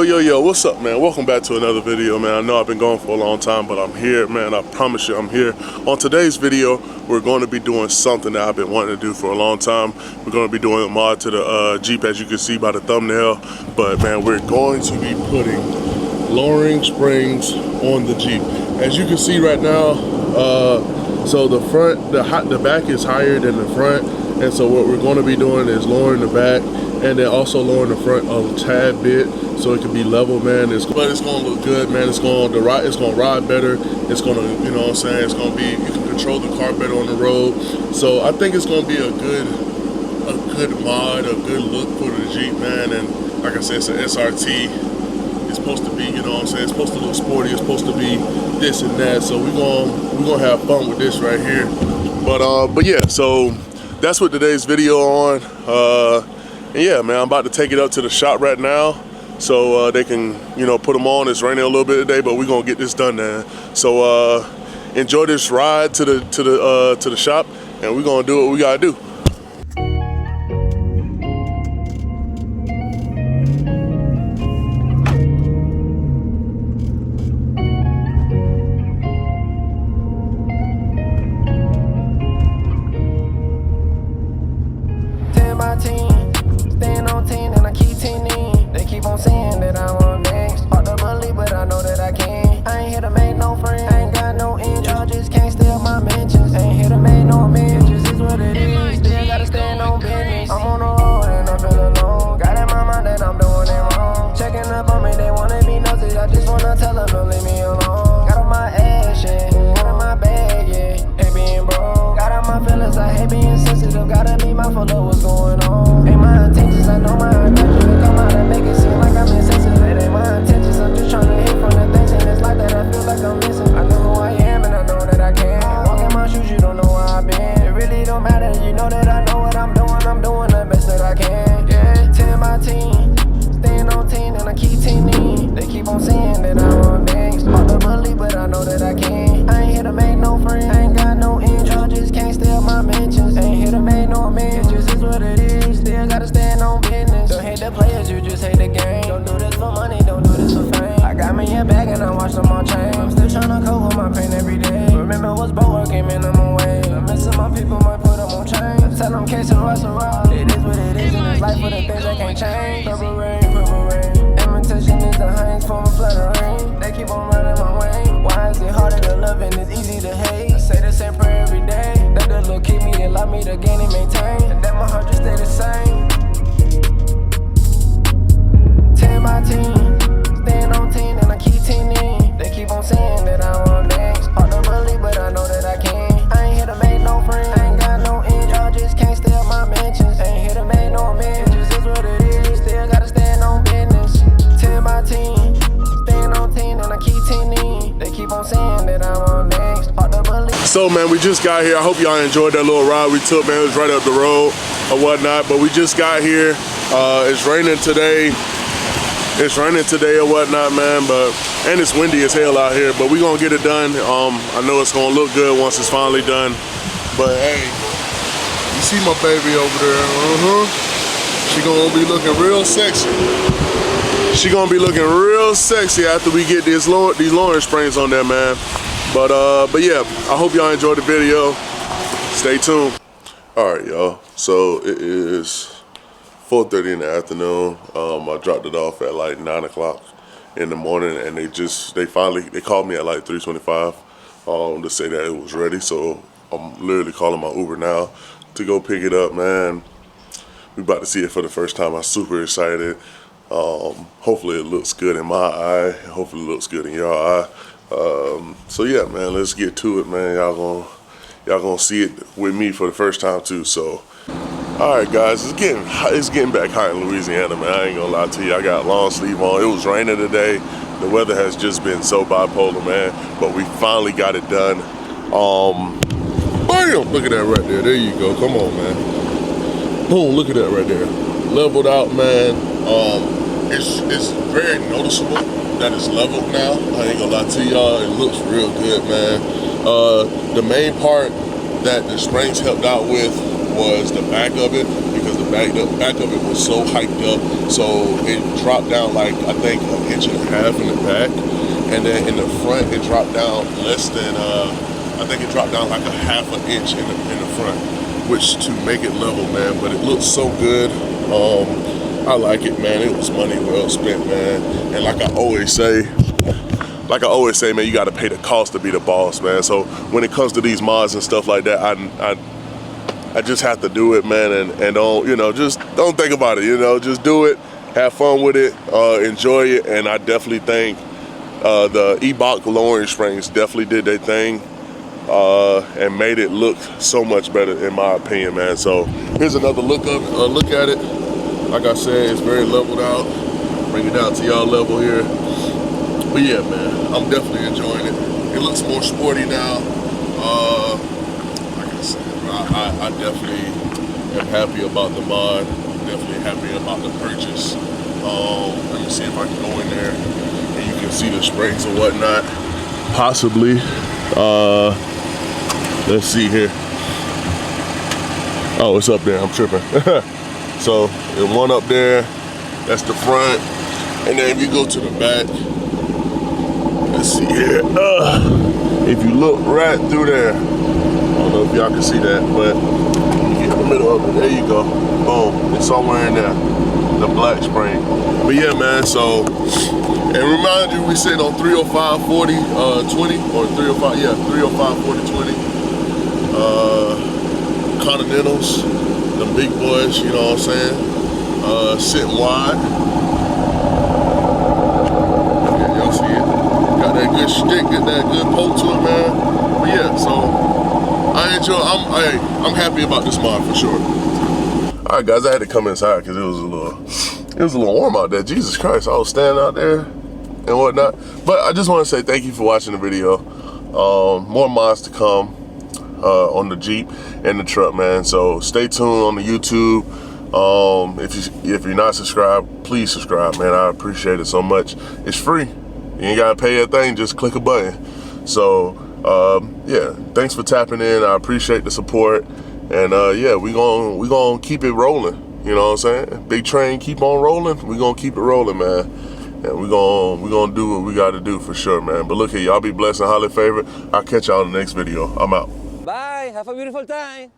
Yo, what's up, man? Welcome back to another video, man. I know I've been gone for a long time, but I'm here, man. I promise you I'm here. On today's video, we're going to be doing something that I've been wanting to do for a long time. We're going to be doing a mod to the Jeep, as you can see by the thumbnail. But, man, we're going to be putting lowering springs on the Jeep. As you can see right now, so the front, the back is higher than the front. And so what we're going to be doing is lowering the back and then also lowering the front a tad bit so it can be level, man. But it's going to look good, man. It's going to ride better. It's going to, you know what I'm saying, it's going to be, you can control the car better on the road. So I think it's going to be a good mod, a good look for the Jeep, man. And like I said, it's an SRT. It's supposed to be, you know what I'm saying, it's supposed to look sporty. It's supposed to be this and that. So we're going to have fun with this right here. But yeah, so that's what today's video on. And yeah, man, I'm about to take it up to the shop right now so they can, you know, put them on. It's raining a little bit today, but we're gonna get this done now. So enjoy this ride to the shop, and we're gonna do what we gotta do. Staying on 10 and I keep 10 in. They keep on saying that I'm on next. Hard to believe, but I know that I can. I ain't here to make no friends. I ain't got no inch. Y'all just can't steal my mentions. Ain't here to make no amends. Just is what it is. Still gotta stand on business. I'm on the road and I'm feeling alone. Got in my mind that I'm doing it wrong. Checking up on me, they wanna be nosy. I just wanna tell them to leave me alone. Got on my ass, yeah. Got on my bag, yeah. Hate being broke. Got on my feelings, I hate being sensitive. Gotta be mindful of what's going on. Ain't my intentions, I know my intentions. They come out and make it seem like I'm insensitive. It ain't my intentions, I'm just trying to hit from the things. And it's like that, I feel like I'm missing. I know who I am and I know that I can. Walk in my shoes, you don't know where I've been. It really don't matter, you know that I know what I'm doing the best that I can. Yeah, 10 by 10, staying on 10 and I keep 10 in. They keep on saying that I'm on next. Hard to believe, but I know that I can. I ain't here to make no friends. I ain't got no inch. Y'all just can't steal my mentions. Ain't here to make no amends. It just is what it is. Still gotta stand on business. Don't hate the players, you just hate the game. Don't do this for money, don't do this for fame. I got me a bag and I watch them all change. I'm still tryna cope with my pain every day. Remember what's both working minimum wage. I'm missing my people, might put them on chain. Tell them case and rush around. It is what it is, and it's life for the things that can't change. Purple rain, purple rain. Imitation is the highest form of fluttering. They keep on running my way. Why is it harder to love and it's easy to hate? I say the same prayer every day. That the Lord keep me and allow me to gain and maintain. And that my heart just stay the same. 10 by 10, staying on 10 and I keep 10 in. They keep on saying that I'm on next. Hard to believe, but I know that I can. I ain't here to make no friends. I ain't got no inch. Y'all just can't steal my mentions. Ain't here to make no amends. It just is what it is. Still gotta stand on business. 10 by 10, staying on 10 and I keep 10 in. They keep on saying that I'm on next. Hard to believe. So, man, we just got here. I hope y'all enjoyed that little ride we took, man. It was right up the road or whatnot, but we just got here. It's raining today. It's raining today or whatnot, man, and it's windy as hell out here, but we gonna get it done. I know it's gonna look good once it's finally done, but hey, you see my baby over there, she gonna be looking real sexy. She gonna be looking real sexy after we get these lowering springs on there, man. But yeah, I hope y'all enjoyed the video. Stay tuned. All right, y'all, so it is 4:30 in the afternoon. I dropped it off at like 9 o'clock in the morning, and they called me at like 3:25 to say that it was ready. So I'm literally calling my Uber now to go pick it up, man. We about to see it for the first time. I'm super excited. Hopefully it looks good in my eye. Hopefully it looks good in your eye. So yeah, man, let's get to it, man. Y'all gonna see it with me for the first time too. So. All right, guys, it's getting back hot in Louisiana, man. I ain't gonna lie to you. I got long sleeve on. It was raining today. The weather has just been so bipolar, man. But we finally got it done. Bam! Look at that right there. There you go. Come on, man. Boom! Look at that right there. Leveled out, man. It's very noticeable that it's leveled now. I ain't gonna lie to y'all. It looks real good, man. The main part that the springs helped out with was the back of it, because the the back of it was so hyped up, so it dropped down like I think 1.5 inches in the back, and then in the front it dropped down less than I think it dropped down like 1/2 inch in the front, which to make it level, man. But it looks so good. I like it, man. It was money well spent, man. And like I always say, man, you got to pay the cost to be the boss, man. So when it comes to these mods and stuff like that, I just have to do it, man, and don't, you know, just don't think about it, you know, just do it, have fun with it, enjoy it. And I definitely think the Eibach lowering springs definitely did their thing and made it look so much better, in my opinion, man. So here's another look at it. Like I said, it's very leveled out. Bring it down to y'all level here. But yeah, man, I'm definitely enjoying it. It looks more sporty now. Like I said, I definitely am happy about the mod. Definitely happy about the purchase. Let me see if I can go in there and you can see the springs and whatnot. Possibly. Let's see here. Oh, it's up there. I'm tripping. So the one up there, that's the front. And then if you go to the back, let's see here. If you look right through there, I don't know if y'all can see that, but you get in the middle of it. There you go. Boom. It's somewhere in there. The black spring. But yeah, man. So, and remind you, we sitting on 305 40 20 or 305. Yeah, 305 40 20. Continentals, the big boys. You know what I'm saying? Sitting wide. Yeah, y'all see it. Got that good stick, get that good poke to it, man. But yeah, so I enjoy. I'm happy about this mod for sure. All right, guys, I had to come inside because it was a little warm out there. Jesus Christ, I was standing out there and whatnot. But I just want to say thank you for watching the video. More mods to come on the Jeep and the truck, man. So stay tuned on the YouTube. If you're not subscribed, please subscribe, man. I appreciate it so much. It's free. You ain't gotta pay a thing, just click a button. So yeah, thanks for tapping in. I appreciate the support. And yeah, we gonna keep it rolling. You know what I'm saying? Big train keep on rolling. We gonna keep it rolling, man. And we gonna do what we gotta do for sure, man. But look here, y'all be blessed and highly favored. I'll catch y'all in the next video. I'm out. Bye. Have a beautiful time.